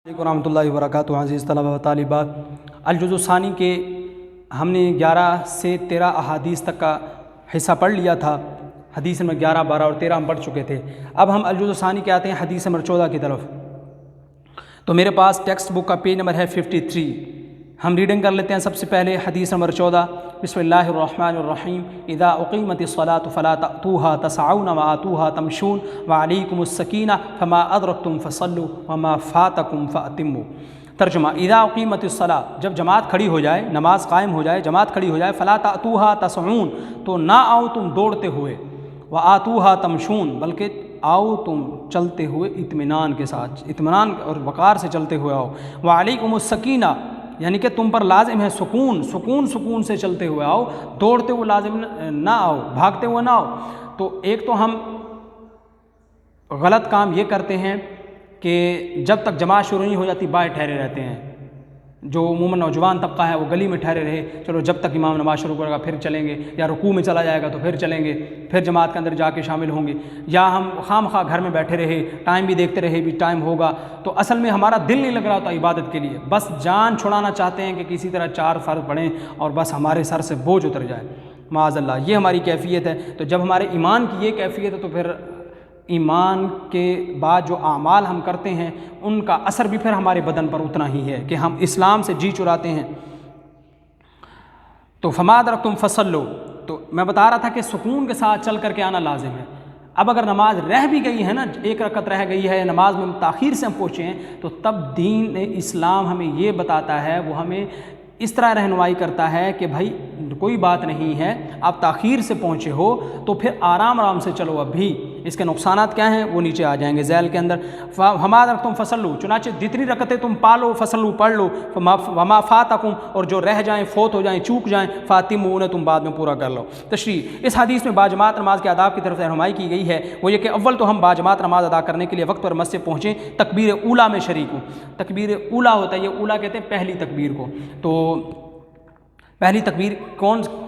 ورحمۃ اللہ وبرکاتہ۔ عزیز طلبہ و طالبات، الجزء الثانی کے ہم نے 11 سے 13 احادیث تک کا حصہ پڑھ لیا تھا۔ حدیث نمبر 11، 12 اور 13 ہم پڑھ چکے تھے۔ اب ہم الجزء الثانی کے آتے ہیں حدیث نمبر 14 کی طرف۔ تو میرے پاس ٹیکسٹ بک کا پیج نمبر ہے 53۔ ہم ریڈنگ کر لیتے ہیں سب سے پہلے حدیث نمبر 14۔ بسم اللہ الرحمن الرحیم۔ اذا اقیمت الصلاۃ فلا تأتوها تسعون وآتوها تمشون وعلیکم السکینہ فما ادرکتم فصلوا وما فاتکم فأتموا۔ ترجمہ: اذا اقیمت الصلاۃ، جب جماعت کھڑی ہو جائے، نماز قائم ہو جائے، جماعت کھڑی ہو جائے، فلا تأتوها تسعون، تو نہ آؤ تم دوڑتے ہوئے، وآتوها تمشون، بلکہ آؤ تم چلتے ہوئے اطمینان کے ساتھ، اطمینان اور وقار سے چلتے ہوئے آؤ۔ وعلیکم السکینہ، یعنی کہ تم پر لازم ہے سکون سے چلتے ہوئے آؤ، دوڑتے ہوئے لازم نہ آؤ، بھاگتے ہوئے نہ آؤ۔ تو ایک تو ہم غلط کام یہ کرتے ہیں کہ جب تک جماعت شروع نہیں ہو جاتی باہر ٹھہرے رہتے ہیں۔ جو عموماً نوجوان طبقہ ہے وہ گلی میں ٹھہرے رہے، چلو جب تک امام نماز شروع کرے گا پھر چلیں گے، یا رکوع میں چلا جائے گا تو پھر چلیں گے، پھر جماعت کے اندر جا کے شامل ہوں گے، یا ہم خواہ گھر میں بیٹھے رہے، ٹائم بھی دیکھتے رہے بھی ٹائم ہوگا، تو اصل میں ہمارا دل نہیں لگ رہا ہوتا عبادت کے لیے، بس جان چھڑانا چاہتے ہیں کہ کسی طرح 4 فرض پڑھیں اور بس ہمارے سر سے بوجھ اتر جائے، معاذ اللہ، یہ ہماری کیفیت ہے۔ تو جب ہمارے ایمان کی یہ کیفیت ہے تو پھر ایمان کے بعد جو اعمال ہم کرتے ہیں ان کا اثر بھی پھر ہمارے بدن پر اتنا ہی ہے کہ ہم اسلام سے جی چراتے ہیں۔ تو فما ادرکتم فصلوا، تو میں بتا رہا تھا کہ سکون کے ساتھ چل کر کے آنا لازم ہے۔ اب اگر نماز رہ بھی گئی ہے نا، 1 رکعت رہ گئی ہے، نماز میں تاخیر سے ہم پہنچے ہیں، تو تب دین اسلام ہمیں یہ بتاتا ہے، وہ ہمیں اس طرح رہنمائی کرتا ہے کہ بھائی کوئی بات نہیں ہے، آپ تاخیر سے پہنچے ہو تو پھر آرام سے چلو۔ اب بھی اس کے نقصانات کیا ہیں وہ نیچے آ جائیں گے ذیل کے اندر۔ فما ادرکتم فصلوا، چنانچہ جتنی رکعتیں تم پالو فصلوا پڑھ لو، وما فاتکم، اور جو رہ جائیں، فوت ہو جائیں، چوک جائیں، فاتموا، انہیں تم بعد میں پورا کر لو۔ تشریح: اس حدیث میں باجماعت نماز کے آداب کی طرف رہنمائی کی گئی ہے، وہ یہ کہ اول تو ہم باجماعت نماز ادا کرنے کے لیے وقت پر مسجد پہنچیں، تکبیر اولیٰ میں شریک ہوں۔ تکبیر اولیٰ ہوتا ہے، یہ اولیٰ کہتے ہیں پہلی تکبیر کو۔ تو پہلی تکبیر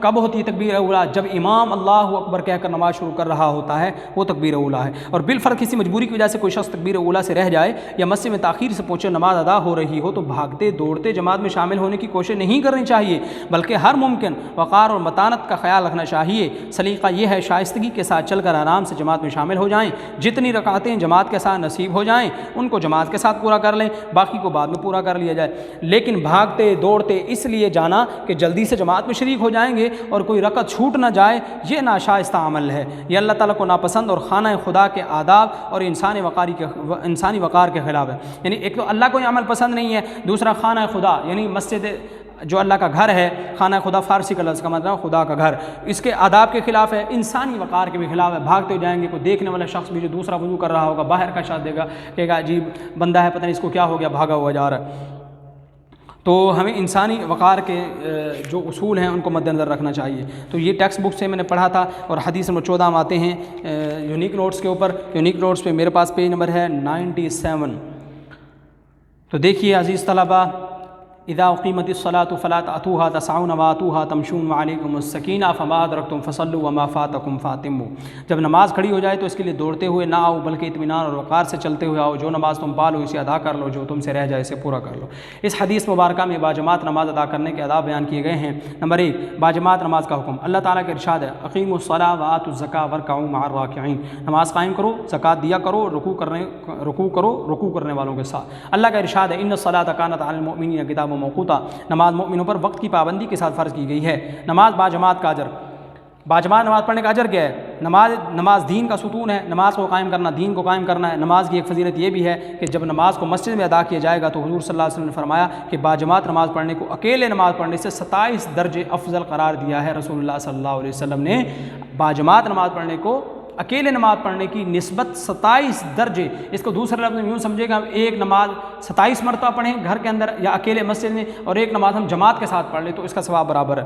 کب ہوتی ہے؟ تکبیر اولیٰ جب امام اللہ اکبر کہہ کر نماز شروع کر رہا ہوتا ہے، وہ تکبیر اولیٰ ہے۔ اور بالفرض کسی مجبوری کی وجہ سے کوئی شخص تکبیر اولیٰ سے رہ جائے یا مسجد میں تاخیر سے پہنچے، نماز ادا ہو رہی ہو، تو بھاگتے دوڑتے جماعت میں شامل ہونے کی کوشش نہیں کرنی چاہیے، بلکہ ہر ممکن وقار اور متانت کا خیال رکھنا چاہیے۔ سلیقہ یہ ہے شائستگی کے ساتھ چل کر آرام سے جماعت میں شامل ہو جائیں، جتنی رکعتیں جماعت کے ساتھ نصیب ہو جائیں ان کو جماعت کے ساتھ پورا کر لیں، باقی کو بعد میں پورا کر لیا جائے۔ لیکن بھاگتے دوڑتے اس لیے جانا کہ جلدی سے جماعت میں شریک ہو جائیں گے اور کوئی رکعت چھوٹ نہ جائے، یہ ناشائستہ عمل ہے، یہ اللہ تعالیٰ کو ناپسند اور خانہ خدا کے آداب اور انسانی وقار کے خلاف ہے۔ یعنی ایک تو اللہ کو یہ عمل پسند نہیں ہے، دوسرا خانہ خدا یعنی مسجد جو اللہ کا گھر ہے، خانہ خدا فارسی کا لفظ کا مطلب خدا کا گھر، اس کے آداب کے خلاف ہے، انسانی وقار کے بھی خلاف ہے۔ بھاگتے ہو جائیں گے، کوئی دیکھنے والا شخص بھی جو دوسرا وضو کر رہا ہوگا باہر کا شاید دے گا، کہے گا عجیب بندہ ہے، پتہ نہیں اس کو کیا ہو گیا، بھاگا ہوا جا رہا ہے۔ تو ہمیں انسانی وقار کے جو اصول ہیں ان کو مد نظر رکھنا چاہیے۔ تو یہ ٹیکسٹ بک سے میں نے پڑھا تھا، اور حدیث نمبر 14 ہم آتے ہیں یونیک نوٹس کے اوپر۔ یونیک نوٹس پہ میرے پاس پیج نمبر ہے 97۔ تو دیکھیے عزیز طلبہ، اذا اقیمت الصلاۃ فلا تأتوها تسعون وآتوها تمشون وعلیکم السکینہ فما ادرکتم فصلوا وما فاتکم فاتموا۔ جب نماز کھڑی ہو جائے تو اس کے لیے دوڑتے ہوئے نہ آؤ، بلکہ اطمینان اور وقار سے چلتے ہوئے آؤ، جو نماز تم پالو اسے ادا کر لو، جو تم سے رہ جائے اسے پورا کر لو۔ اس حدیث مبارکہ میں باجماعت نماز ادا کرنے کے آداب بیان کیے گئے ہیں۔ نمبر 1، باجماعت نماز کا حکم۔ اللہ تعالیٰ کا ارشاد ہے، اقیموا الصلاۃ وآتوا الزکاۃ وارکعوا مع الراکعین، نماز قائم کرو، زکوٰۃ دیا کرو، رکوع کرنے والوں کے ساتھ۔ اللہ کا ارشاد ہے، ان الصلاۃ کانت علی المؤمنین کتابا موقوتا، نماز مومنوں پر وقت کی پابندی کے ساتھ فرض کی گئی ہے۔ نماز باجماعت کا اجر، باجماعت نماز پڑھنے کا اجر کیا ہے؟ نماز دین کا ستون ہے، نماز کو قائم کرنا دین کو قائم کرنا ہے۔ نماز کی ایک فضیلت یہ بھی ہے کہ جب نماز کو مسجد میں ادا کیا جائے گا تو حضور صلی اللہ علیہ وسلم نے فرمایا کہ باجماعت نماز پڑھنے کو اکیلے نماز پڑھنے سے 27 درجے افضل قرار دیا ہے۔ رسول اللہ صلی اللہ علیہ وسلم نے باجماعت نماز پڑھنے کو اکیلے نماز پڑھنے کی نسبت 27 درجے، اس کو دوسرے لفظ میں یوں سمجھے گا، ایک نماز 27 مرتبہ پڑھیں گھر کے اندر یا اکیلے مسجد میں، اور ایک نماز ہم جماعت کے ساتھ پڑھ لیں تو اس کا ثواب برابر ہے۔